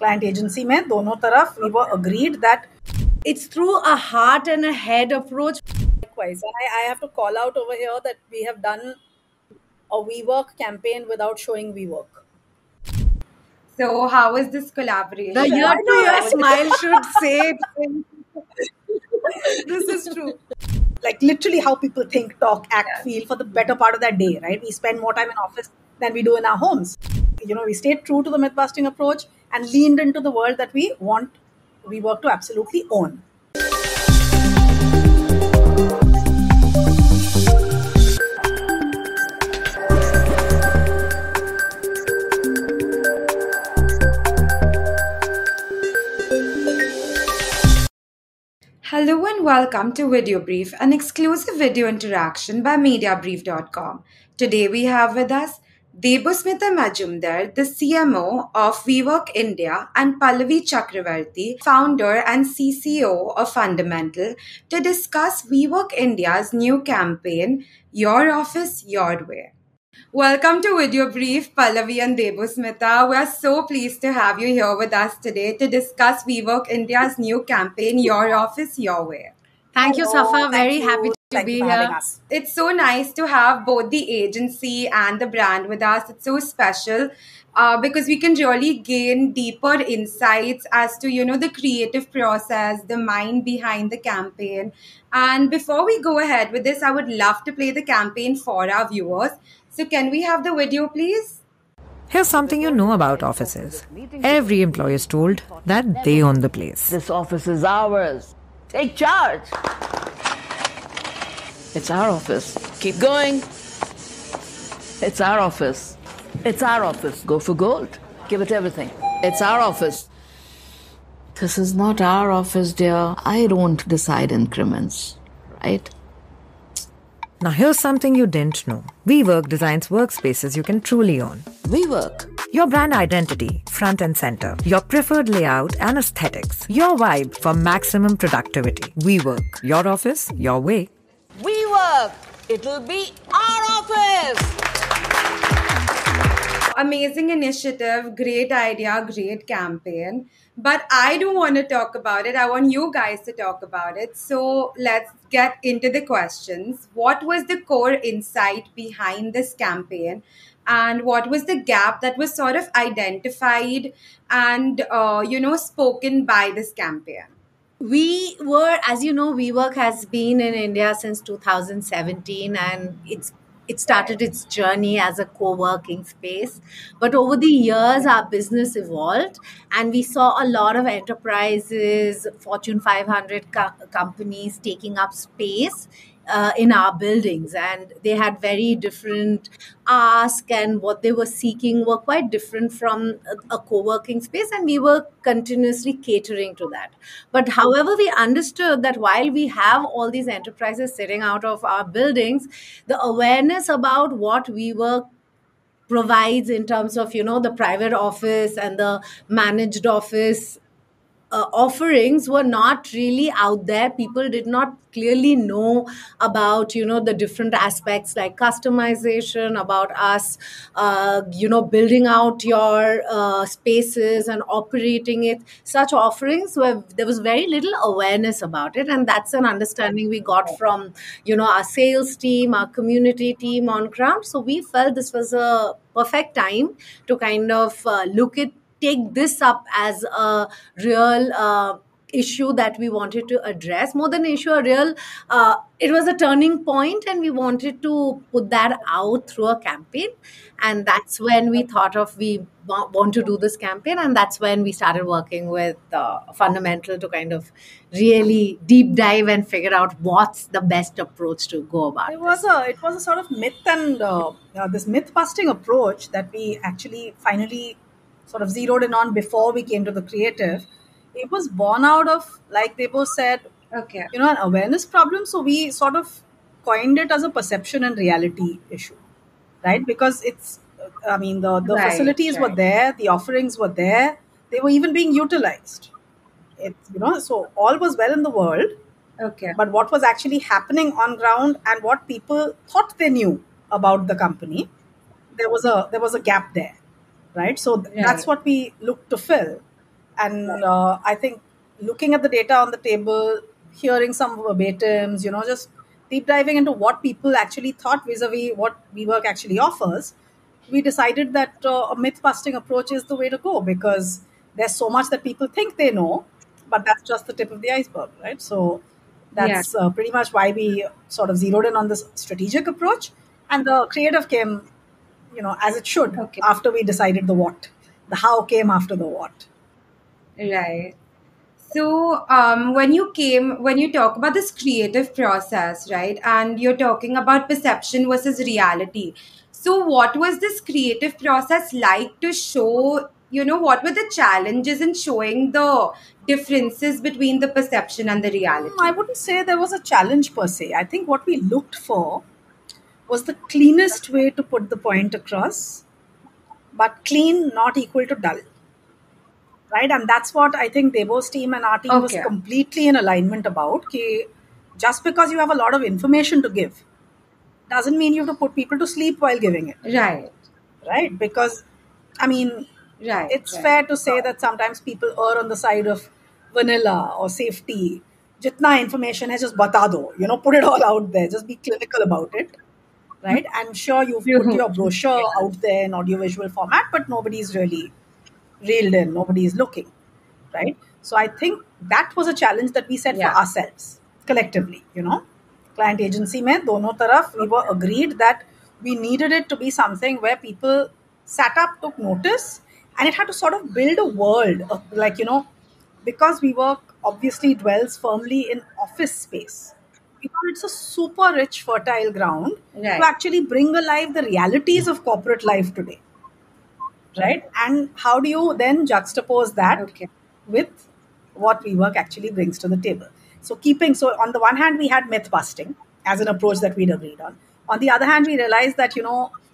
client agency में दोनों तरफ we were agreed that it's through a heart and a head approach. Likewise, and I have to call out over here that we have done a WeWork campaign without showing WeWork. So how is this collaboration? The year-to-year smile should say this is true. Like literally how people think, talk, act, feel for the better part of their day, right? We spend more time in office than we do in our homes. We stayed true to the myth-busting approach and leaned into the world that we want WeWork to absolutely own. Hello and welcome to Video Brief, an exclusive video interaction by MediaBrief.com. Today we have with us Debusmita Majumdar, the CMO of WeWork India, and Pallavi Chakravarti, founder and CCO of Fundamental, to discuss WeWork India's new campaign, Your Office, Your Way. Welcome to Video Brief, Pallavi and Debusmita. We are so pleased to have you here with us today to discuss WeWork India's new campaign, Your Office, Your Way. Thank you, Safa. Very happy to be here. It's so nice to have both the agency and the brand with us. It's so special because we can really gain deeper insights as to, the creative process, the mind behind the campaign. And before we go ahead with this, I would love to play the campaign for our viewers. So can we have the video, please? Here's something you know about offices. Every employee is told that they own the place. This office is ours. Take charge. It's our office. Keep going. It's our office. It's our office. Go for gold. Give it everything. It's our office. This is not our office, dear. I don't decide increments, right? Now here's something you didn't know. WeWork designs workspaces you can truly own. WeWork. Your brand identity, front and center. Your preferred layout and aesthetics. Your vibe for maximum productivity. WeWork. Your office, your way. WeWork. It'll be our office. Amazing initiative, great idea, great campaign. But I don't want to talk about it. I want you guys to talk about it. So let's get into the questions. What was the core insight behind this campaign? And what was the gap that was sort of identified and, spoken by this campaign? We were, as you know, WeWork has been in India since 2017 and it started its journey as a co-working space. But over the years, our business evolved and we saw a lot of enterprises, Fortune 500 companies taking up space in our buildings, and they had very different ask, and what they were seeking were quite different from a co-working space, and we were continuously catering to that. But however, we understood that while we have all these enterprises sitting out of our buildings, the awareness about what WeWork provides in terms of, the private office and the managed office offerings were not really out there. People did not clearly know about, the different aspects like customization, about us, building out your spaces and operating it. Such offerings where there was very little awareness about it. And that's an understanding we got from, our sales team, our community team on ground. So we felt this was a perfect time to kind of take this up as a real issue that we wanted to address. More than an issue, it was a turning point, and we wanted to put that out through a campaign. And that's when we thought of we want to do this campaign, and that's when we started working with Fundamental to kind of really deep dive and figure out what's the best approach to go about. It was a sort of myth and this myth busting approach that we actually finally sort of zeroed in on before we came to the creative. It was born out of, like they both said, an awareness problem. So we sort of coined it as a perception and reality issue, right? Because the facilities were there, the offerings were there, they were even being utilized. So all was well in the world. Okay. But what was actually happening on ground and what people thought they knew about the company, there was a gap there. Right. So that's what we looked to fill. And I think looking at the data on the table, hearing some verbatims, just deep diving into what people actually thought vis-a-vis what WeWork actually offers, we decided that a myth busting approach is the way to go, because there's so much that people think they know, but that's just the tip of the iceberg, right? So Yeah. that's pretty much why we sort of zeroed in on this strategic approach, and the creative came, as it should, Okay. after we decided the what. The how came after the what. Right. So, when you talk about this creative process, right, and you're talking about perception versus reality. So, what was this creative process like to show, what were the challenges in showing the differences between the perception and the I reality? wouldn't say there was a challenge per se. I think what we looked for was the cleanest way to put the point across, but clean not equal to dull, right? And that's what I think Debo's team and our team was Okay. completely in alignment about. Ki just because you have a lot of information to give doesn't mean you have to put people to sleep while giving it, Right. right? Because, I mean, Right. it's Right. fair to say that sometimes people err on the side of vanilla or safety. Jitna information hai, just bata do. Put it all out there. Just be clinical about it, right? I'm sure you've put True. your brochure out there in audiovisual format, but nobody's really reeled in. Nobody's looking, right? So I think that was a challenge that we set for Yeah. ourselves collectively. Client agency mein dono taraf we were agreed that we needed it to be something where people sat up, took notice, and it had to sort of build a world of, like, because we work obviously dwells firmly in office space. We thought it's a super rich, fertile ground to Right. actually bring alive the realities of corporate life today, right? And how do you then juxtapose that Okay. with what WeWork actually brings to the table? So on the one hand, we had myth busting as an approach that we'd agreed on. On the other hand, we realized that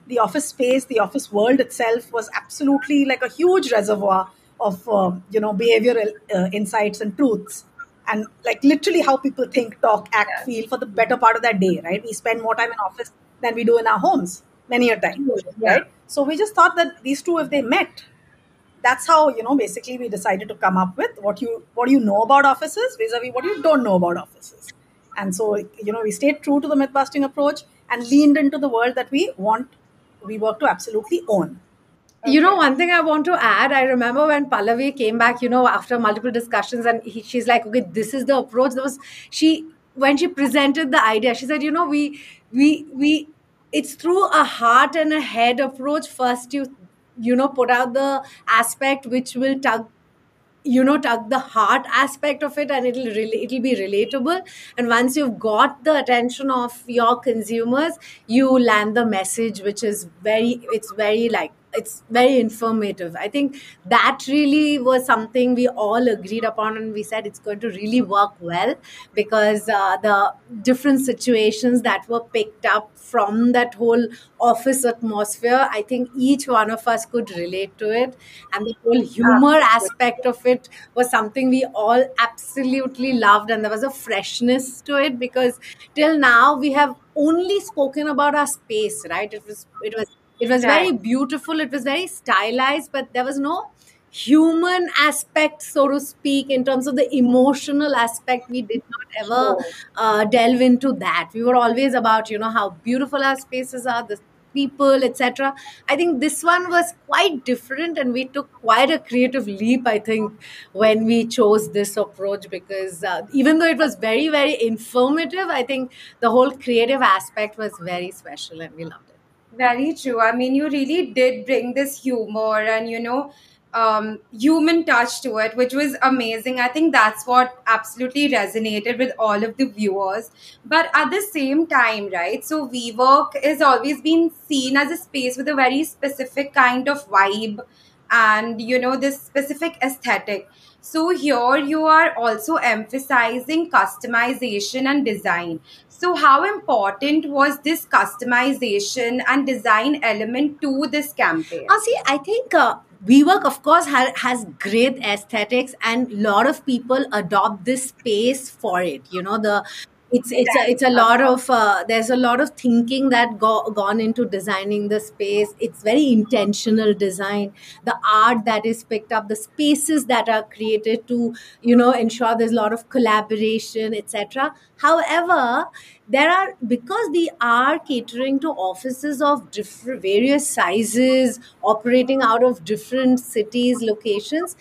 the office space, the office world itself was absolutely like a huge reservoir of behavioral insights and truths, and like literally how people think, talk, act, feel for the better part of their day, right? We spend more time in office than we do in our homes many a time, Yeah. right? So we just thought that these two, if they met, that's how basically we decided to come up with what you know about offices vis-a-vis what you don't know about offices. And so we stayed true to the myth busting approach and leaned into the world that we work to absolutely own. One thing I want to add, I remember when Pallavi came back, after multiple discussions, and she's like, okay, this is the approach. When she presented the idea, she said, it's through a heart and a head approach. First, put out the aspect which will tug the heart aspect of it, and it'll be relatable. And once you've got the attention of your consumers, you land the message, which is it's very informative. I think that really was something we all agreed upon, and we said it's going to really work well, because the different situations that were picked up from that whole office atmosphere, I think each one of us could relate to it. And the whole humor aspect of it was something we all absolutely loved, and there was a freshness to it, because till now we have only spoken about our space, right? It was Right. very beautiful, it was very stylized, but there was no human aspect, so to speak, in terms of the emotional aspect. We did not ever True. delve into that. We were always about how beautiful our spaces are, the people, etc. I think this one was quite different, and we took quite a creative leap, I think, when we chose this approach, because even though it was very, very informative, I think the whole creative aspect was very special, and we loved it. Very true. I mean, you really did bring this humor and, human touch to it, which was amazing. I think that's what absolutely resonated with all of the viewers. But at the same time, right? So, WeWork has always been seen as a space with a very specific kind of vibe and, this specific aesthetic. So, here you are also emphasizing customization and design. So, how important was this customization and design element to this campaign? See, I think WeWork, of course, has great aesthetics, and a lot of people adopt this space for it. The It's a lot of there's a lot of thinking that gone into designing the space. It's very intentional design, the art that is picked up, the spaces that are created to ensure there's a lot of collaboration, etc. However, there are, because we are catering to offices of different various sizes operating out of different cities, locations,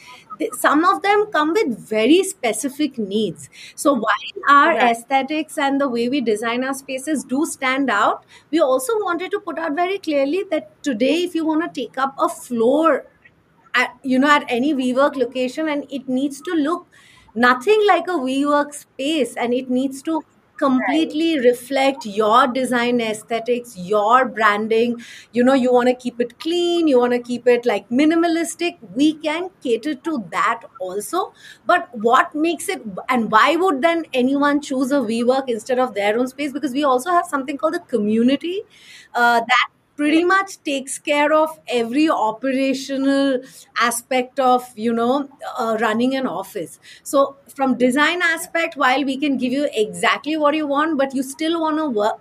some of them come with very specific needs. So while our Right. aesthetics and the way we design our spaces do stand out, we also wanted to put out very clearly that today, if you want to take up a floor at any WeWork location, and it needs to look nothing like a WeWork space, and it needs to completely reflect your design aesthetics, your branding. You want to keep it clean, you want to keep it like minimalistic, we can cater to that also. But what makes it, and why would then anyone choose a WeWork instead of their own space? Because we also have something called the community that pretty much takes care of every operational aspect of running an office. So from design aspect, while we can give you exactly what you want, but you still want to work,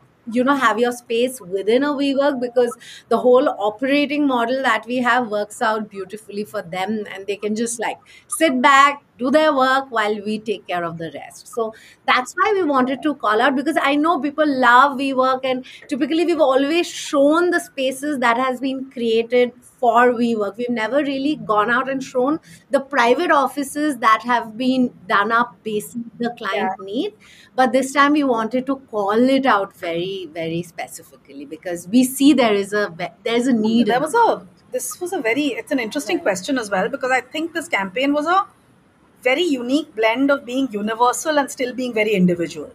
have your space within a WeWork, because the whole operating model that we have works out beautifully for them, and they can just like sit back, do their work while we take care of the rest. So that's why we wanted to call out, because I know people love WeWork, and typically we've always shown the spaces that has been created for WeWork. We've never really gone out and shown the private offices that have been done up based on the client need. But this time we wanted to call it out very, very specifically, because we see there's a need. There was this was a very, it's an interesting question as well, because I think this campaign was a very unique blend of being universal and still being very individual.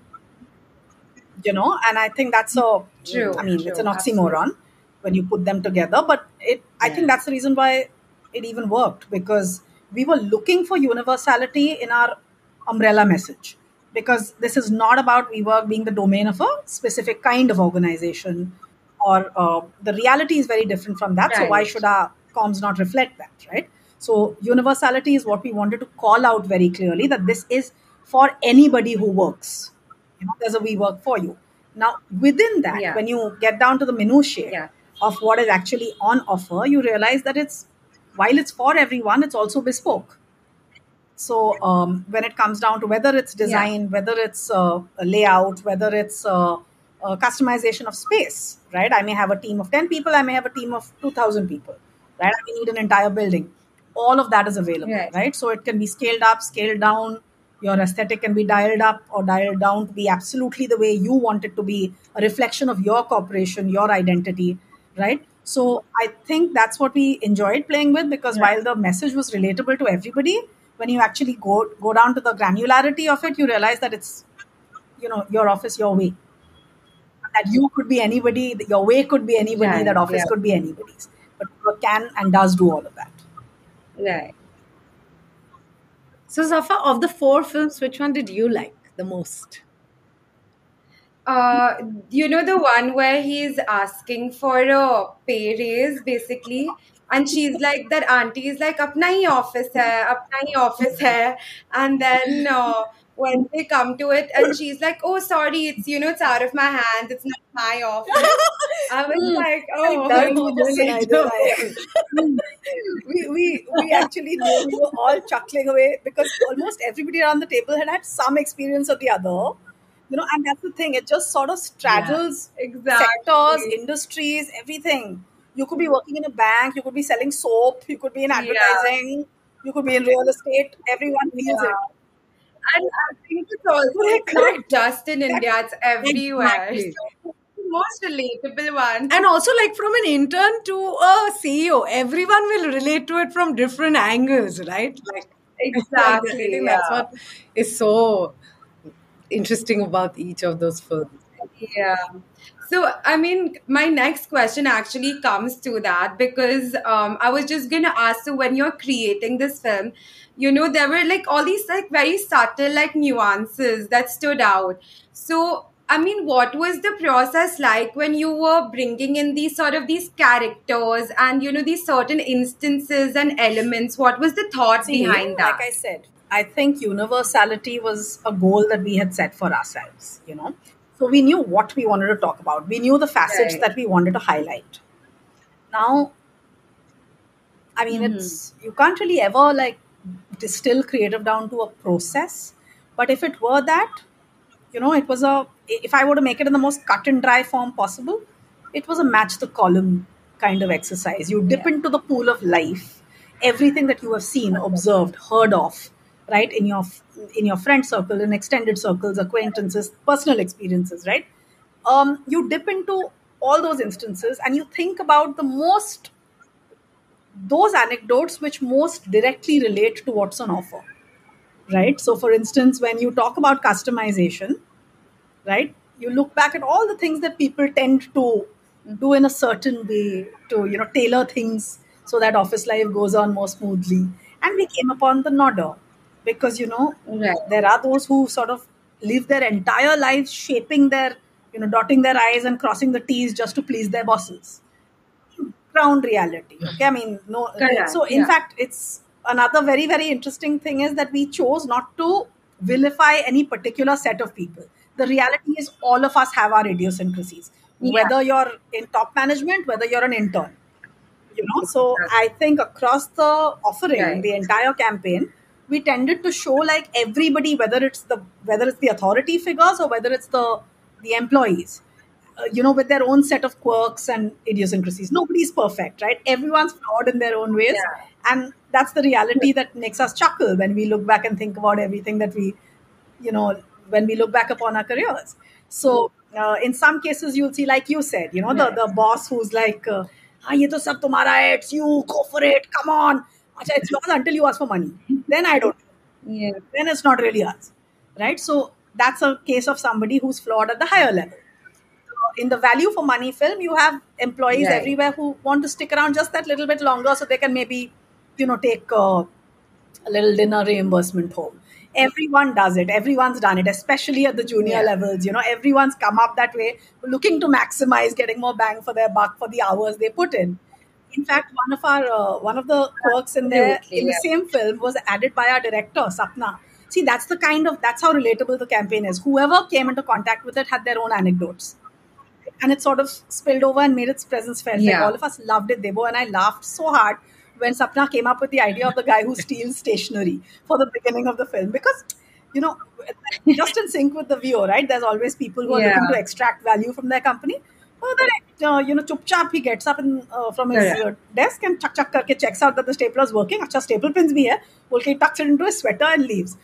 And I think that's True, I mean, it's an true, oxymoron when you put them together, but I think that's the reason why it even worked, because we were looking for universality in our umbrella message, because this is not about WeWork being the domain of a specific kind of organization, or the reality is very different from that. So why Right. should our comms not reflect that, right? So universality is what we wanted to call out very clearly, that this is for anybody who works. There's a WeWork for you. Now, within that, Yeah. when you get down to the minutiae Yeah. of what is actually on offer, you realize that while it's for everyone, it's also bespoke. So when it comes down to whether it's design, whether it's a layout, whether it's a customization of space, right? I may have a team of 10 people, I may have a team of 2,000 people, right? I may need an entire building. All of that is available, Right. right? So it can be scaled up, scaled down. Your aesthetic can be dialed up or dialed down to be absolutely the way you want it to be, a reflection of your corporation, your identity, right? So I think that's what we enjoyed playing with, because while the message was relatable to everybody, when you actually go down to the granularity of it, you realize that it's your office, your way. That you could be anybody, your way could be anybody, Right. that office Yeah. could be anybody's. But it can and does do all of that. Right. So Safa, of the four films, which one did you like the most? Uh, the one where he's asking for a pay raise, basically, and she's like, that auntie is like, "Apna hi office hai, apna hi office hai," and then when they come to it, and she's like, "Oh, sorry, it's out of my hands, it's not my office." I was like, "Oh, That no, we actually knew, we were all chuckling away, because almost everybody around the table had some experience or the other, and that's the thing, it just sort of straddles exactly. sectors, industries, everything. You could be working in a bank, you could be selling soap, you could be in advertising, you could be in real estate, everyone feels it. And I think it's also not just in India, it's everywhere. Exactly. So, it's the most relatable one. And also, like, from an intern to a CEO, everyone will relate to it from different angles, right? Like, Exactly. I think that's what is so interesting about each of those films. Yeah. So, I mean, my next question actually comes to that, because I was just going to ask, so when you're creating this film, there were like all these like very subtle like nuances that stood out. So, I mean, what was the process like when you were bringing in these characters and, these certain instances and elements? What was the thought See, behind that? like I said, I think universality was a goal that we had set for ourselves, you know. So we knew what we wanted to talk about. We knew the facets Right. that we wanted to highlight. Now, I mean, Mm-hmm. it's you can't really ever like distill creative down to a process. But if it were that, you know, it was a if I were to make it in the most cut and dry form possible, it was a match the column kind of exercise. You dip Yeah. into the pool of life, everything that you have seen, observed, heard of, right, in your friend circle, in extended circles, acquaintances, personal experiences, right? You dip into all those instances and you think about the most those anecdotes which most directly relate to what's on offer, right? So for instance, when you talk about customization, right, you look back at all the things that people tend to do in a certain way to, you know, tailor things so that office life goes on more smoothly. And we came upon the nodder because, you know, Right. there are those who sort of live their entire lives shaping their, you know, dotting their i's and crossing the t's just to please their bosses. Ground reality, okay? I mean, no. Correct. So in Yeah. fact, it's another very very interesting thing is that we chose not to vilify any particular set of people. The reality is all of us have our idiosyncrasies, Yeah. whether you're in top management, whether you're an intern, you know. So I Exactly. think across the offering, Right. the entire campaign, we tended to show like everybody, whether it's the authority figures or whether it's the employees, you know, with their own set of quirks and idiosyncrasies. Nobody's perfect, right? Everyone's flawed in their own ways, Yeah. and that's the reality that makes us chuckle when we look back and think about everything that we, you know, when we look back upon our careers. So in some cases you'll see, like you said, you know, Right. the boss who's like, ah, ye to sab tumhara hai, it's you, go for it, come on. Acha, it's yours until you ask for money, then I don't, Yeah. then it's not really ours, right? So that's a case of somebody who's flawed at the higher level. In the value for money film, you have employees Right. everywhere who want to stick around just that little bit longer so they can maybe, you know, take a little dinner reimbursement home. Everyone does it. Everyone's done it, especially at the junior Yeah. levels. You know, everyone's come up that way, looking to maximize getting more bang for their buck for the hours they put in. In fact, one of the quirks in there Absolutely. in the Yeah. same film was added by our director Sapna. See, that's how relatable the campaign is. Whoever came into contact with it had their own anecdotes, and it sort of spilled over and made its presence felt. Like Yeah. all of us loved it, Debo and I laughed so hard when Sapna came up with the idea of the guy who steals stationery for the beginning of the film, because, you know, just in sync with the viewer, right? There's always people who are looking to Yeah. extract value from their company. Oh, then you know, chupchap he gets up from his Correct. desk and chuck chuck karke checks out that the stapler is working. Acha, staple pins bhi hai. Well, he tucks it into his sweater and leaves.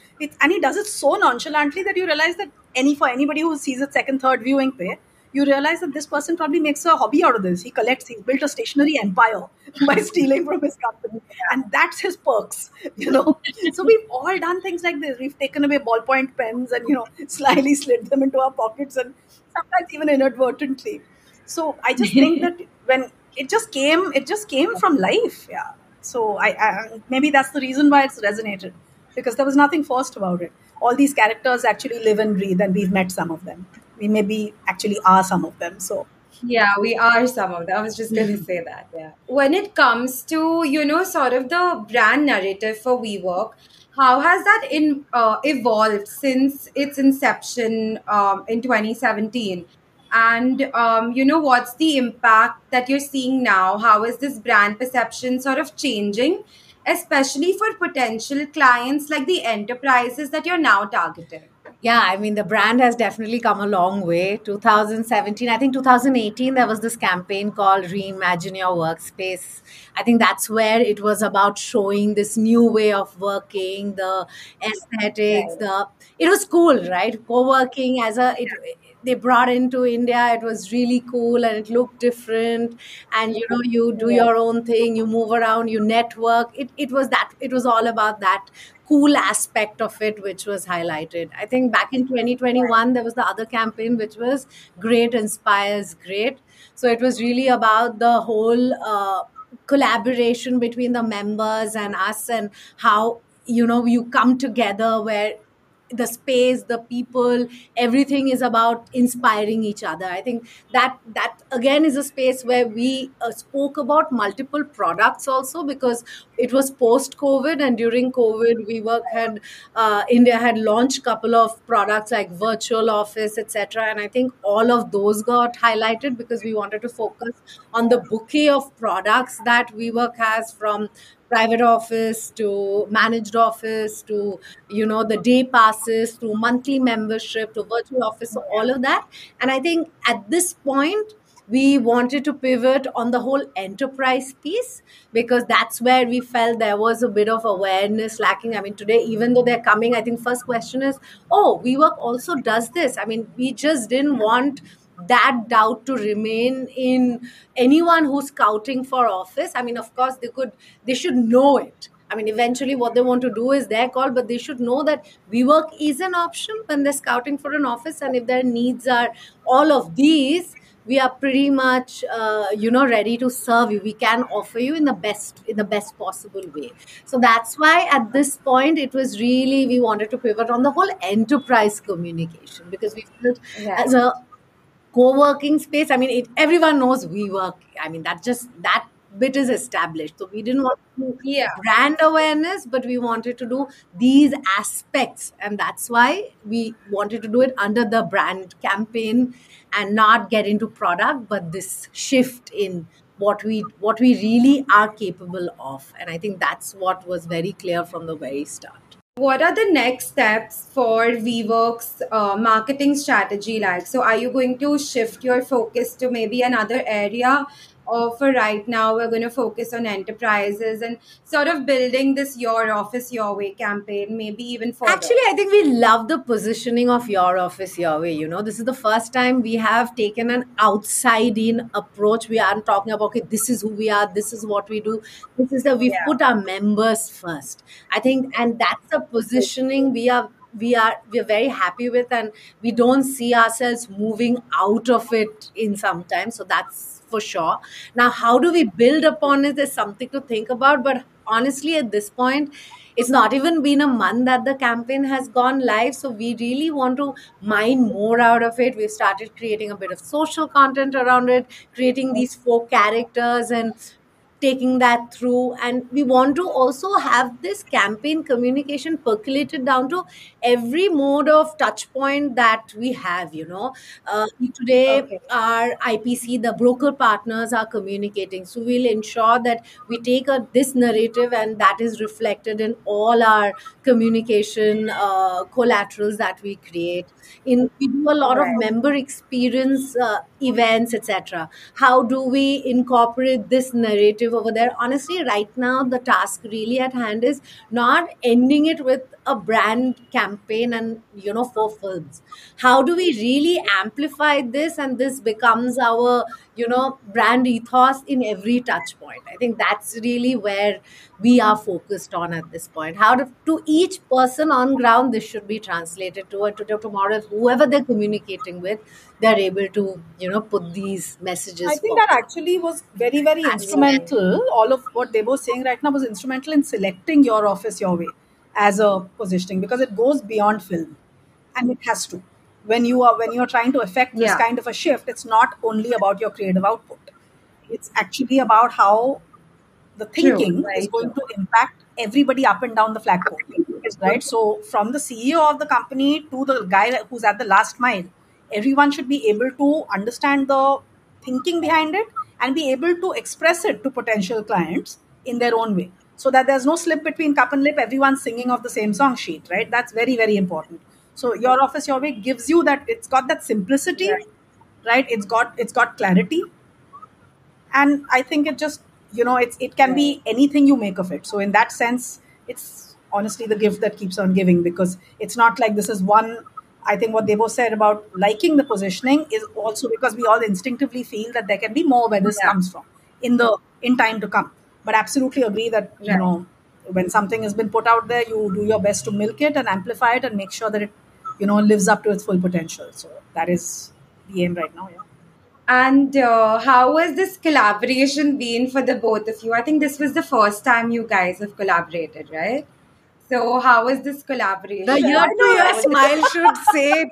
And he does it so nonchalantly that you realize that for anybody who sees it second, third viewing pay, you realize that this person probably makes a hobby out of this. He's built a stationery empire by stealing from his company. And that's his perks, you know. So we've all done things like this. We've taken away ballpoint pens and, you know, slyly slid them into our pockets and sometimes even inadvertently. So I just think that when it just came from life. Yeah. So I maybe that's the reason why it's resonated, because there was nothing forced about it. All these characters actually live and breathe, and we've met some of them. We maybe actually are some of them. So Yeah, we are some of them. I was just going to say that. Yeah. When it comes to, sort of the brand narrative for WeWork, how has that evolved since its inception in 2017? And, what's the impact that you're seeing now? How is this brand perception sort of changing, especially for potential clients like the enterprises that you're now targeting? Yeah, I mean, the brand has definitely come a long way. 2017, I think 2018, there was this campaign called Reimagine Your Workspace. I think that's where it was about showing this new way of working, the aesthetics, Right. it was cool, right? Co-working they brought into India, it was really cool and it looked different. And, you do Yeah. your own thing, you move around, you network. It was all about that cool aspect of it which was highlighted. I think back in 2021 there was the other campaign which was Great Inspires Great. So it was really about the whole collaboration between the members and us, and how you come together where the space, the people, everything is about inspiring each other. I think that again is a space where we spoke about multiple products also, because it was post COVID, and during COVID, WeWork had India had launched a couple of products like virtual office, etc. And I think all of those got highlighted because we wanted to focus on the bouquet of products that WeWork has, from private office to managed office to the day passes to monthly membership to virtual office, so all of that. And I think at this point we wanted to pivot on the whole enterprise piece, because that's where we felt there was a bit of awareness lacking. I mean, today, even though they're coming, I think first question is, oh, WeWork also does this. I mean, we just didn't want that doubt to remain in anyone who's scouting for office. I mean, of course they should know it. I mean, eventually what they want to do is their call, but they should know that WeWork is an option when they're scouting for an office. And if their needs are all of these, we are pretty much ready to serve you. We can offer you in the best possible way. So that's why at this point it was really, we wanted to pivot on the whole enterprise communication, because we felt Right. as a co-working space, I mean, everyone knows WeWork. I mean, that bit is established. So we didn't want to do Yeah. brand awareness, but we wanted to do these aspects, and that's why we wanted to do it under the brand campaign and not get into product, but this shift in what we really are capable of. And I think that's what was very clear from the very start. What are the next steps for WeWork's marketing strategy like? So, are you going to shift your focus to maybe another area? Or for right now, we're going to focus on enterprises and sort of building this Your Office, Your Way campaign, maybe even further? Actually, I think we love the positioning of Your Office, Your Way. This is the first time we have taken an outside in approach. We aren't talking about, okay, this is who we are, this is what we do. This is that we've put our members first. I think, and that's a positioning we're very happy with, and we don't see ourselves moving out of it in some time. So that's for sure. Now, how do we build upon it is something to think about. But honestly, at this point, it's not even been a month that the campaign has gone live. So we really want to mine more out of it. We've started creating a bit of social content around it, creating these 4 characters and taking that through. And we want to also have this campaign communication percolated down to every mode of touch point that we have. Today Okay. our IPC, the broker partners, are communicating, so we'll ensure that we take this narrative, and that is reflected in all our communication collaterals that we create. We do a lot of Right. member experience events, etc. How do we incorporate this narrative over there? Honestly, right now the task really at hand is not ending it with a brand campaign and 4 films. How do we really amplify this, and this becomes our brand ethos in every touch point? I think that's really where we are focused on at this point. How to each person on ground, this should be translated to, and to tomorrow, whoever they're communicating with, they're able to put these messages I think forward. that actually was very, very instrumental. All of what they were saying right now was instrumental in selecting Your Office, Your Way as a positioning, because it goes beyond film, and it has to. When you're trying to affect this Yeah. kind of a shift, it's not only about your creative output. It's actually about how the True. thinking Very is going true. to impact everybody up and down the flagpole, right? So from the CEO of the company to the guy who's at the last mile, everyone should be able to understand the thinking behind it and be able to express it to potential clients in their own way, so that there's no slip between cup and lip, everyone's singing off the same song sheet, right? That's very, very important. So Your Office, Your Way gives you that. It's got that simplicity, Right. right? It's got clarity, and I think it just, it can be anything you make of it. So in that sense, it's honestly the gift that keeps on giving, because it's not like this is one. I think what they both said about liking the positioning is also because we all instinctively feel that there can be more where this Yeah. comes from in time to come. But absolutely agree that Right. when something has been put out there, you do your best to milk it and amplify it and make sure that it lives up to its full potential. So that is the aim right now. Yeah. And how has this collaboration been for the both of you? I think this was the first time you guys have collaborated, right? So how is this collaboration? The year to year smile should say it.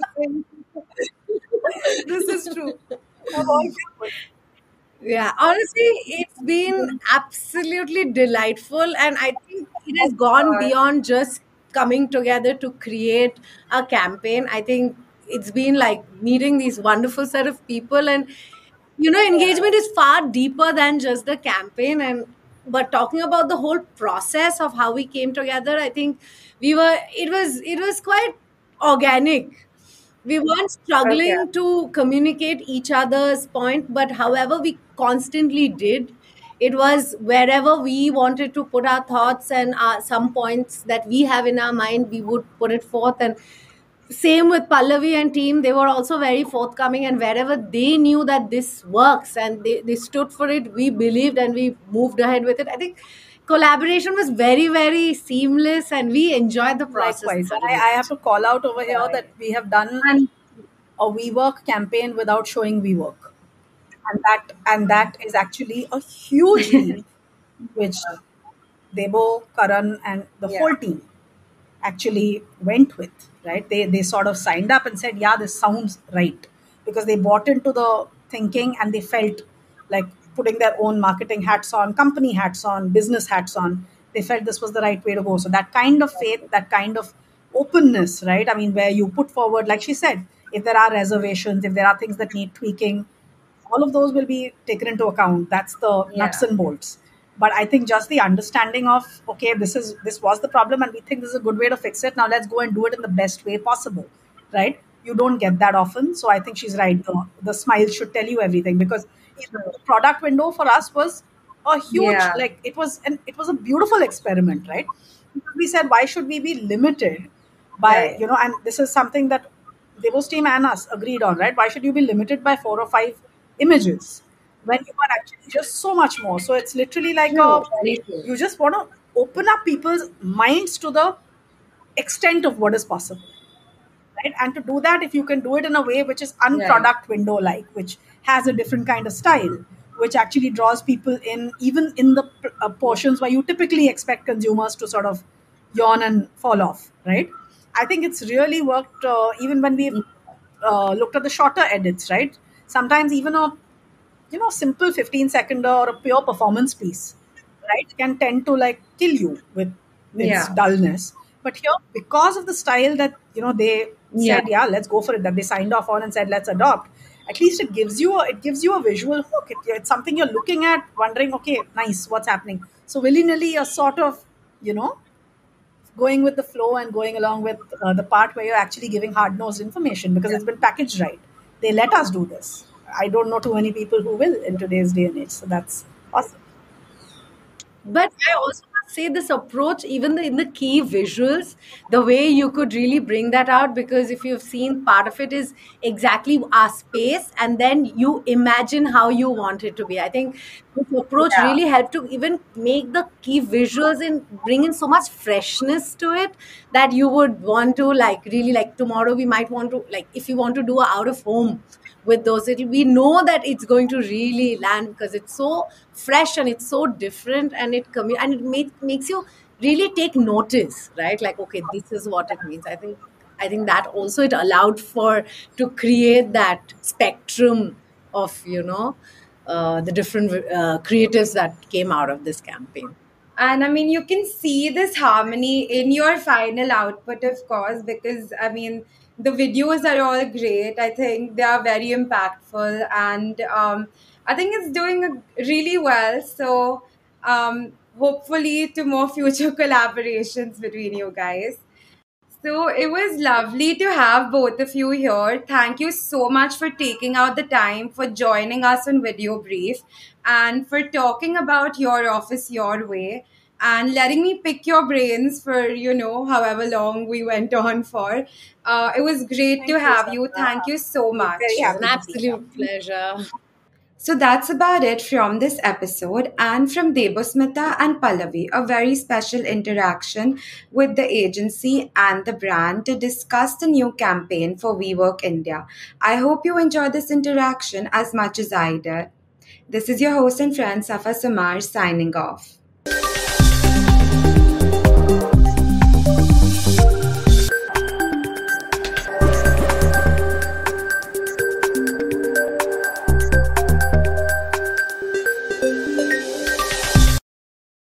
This is true. Of all people. Yeah, honestly, it's been absolutely delightful, and I think it has gone beyond just coming together to create a campaign. I think it's been like meeting these wonderful set of people, and engagement is far deeper than just the campaign. And but talking about the whole process of how we came together, I think it was quite organic. We weren't Okay. struggling to communicate each other's point, but however we constantly did, it was wherever we wanted to put our thoughts and some points that we have in our mind, we would put it forth. And same with Pallavi and team, they were also very forthcoming, and wherever they knew that this works and they stood for it, we believed and we moved ahead with it. I think collaboration was very, very seamless, and we enjoyed the process Likewise, and I thoroughly. have to call out over here that we have done And a WeWork campaign without showing WeWork, and that is actually a huge leap, which Debo, Karan, and the Yeah. whole team actually went with. Right? They sort of signed up and said, "Yeah, this sounds right," because they bought into the thinking and they felt like putting their own marketing hats on, company hats on, business hats on. They felt this was the right way to go. So that kind of faith, that kind of openness, right? I mean, where you put forward, like she said, if there are reservations, if there are things that need tweaking, all of those will be taken into account. That's the Yeah. nuts and bolts. But I think just the understanding of, okay, this was the problem and we think this is a good way to fix it, now let's go and do it in the best way possible, right? You don't get that often. So I think she's right. The smile should tell you everything, because the product window for us was a huge, Yeah. like, it was a beautiful experiment, right? Because we said, why should we be limited by, Right. and this is something that Devos team and us agreed on, right? Why should you be limited by 4 or 5 images when you are actually just so much more? So it's literally like True. Very true. you just want to open up people's minds to the extent of what is possible, right? And to do that, if you can do it in a way which is Right. unproduct window like, which has a different kind of style, which actually draws people in, even in the portions where you typically expect consumers to sort of yawn and fall off, right? I think it's really worked, even when we've looked at the shorter edits, right? Sometimes even a simple 15 second or a pure performance piece, right, can tend to like kill you with its Yeah. dullness. But here, because of the style that they Yeah. said, yeah, let's go for it, that they signed off on and said, let's adopt. At least it gives you a visual hook. It's something you're looking at, wondering, okay, nice, what's happening. So willy nilly, you're sort of, you know, going with the flow and going along with the part where you're actually giving hard nosed information because it's been packaged right. They let us do this. I don't know too many people who will in today's day and age. So that's awesome. but I also must say this approach, even in the key visuals, the way you could really bring that out, because if you've seen, part of it is exactly our space, and then you imagine how you want it to be. I think this approach Yeah. really helped to even make the key visuals and bring in so much freshness to it that you would want to, like, really, like, tomorrow we might want to, like, if you want to do a out of home with those, we know that it's going to really land because it's so fresh and it's so different, and and it makes you really take notice, right? Like, okay, this is what it means. I think that also it allowed for to create that spectrum of the different creatives that came out of this campaign. And I mean, you can see this harmony in your final output, of course, because I mean, the videos are all great. I think they are very impactful, and I think it's doing really well. So, hopefully, to more future collaborations between you guys. So it was lovely to have both of you here. Thank you so much for taking out the time for joining us on Video Brief and for talking about your office your way and letting me pick your brains for, however long we went on for. It was great Thank to you, have you. Sandra. Thank you so We're very much. It was an happy to be here. absolute pleasure. So that's about it from this episode and from Debosmita and Pallavi, a very special interaction with the agency and the brand to discuss the new campaign for WeWork India. I hope you enjoyed this interaction as much as I did. This is your host and friend Safa Samar signing off.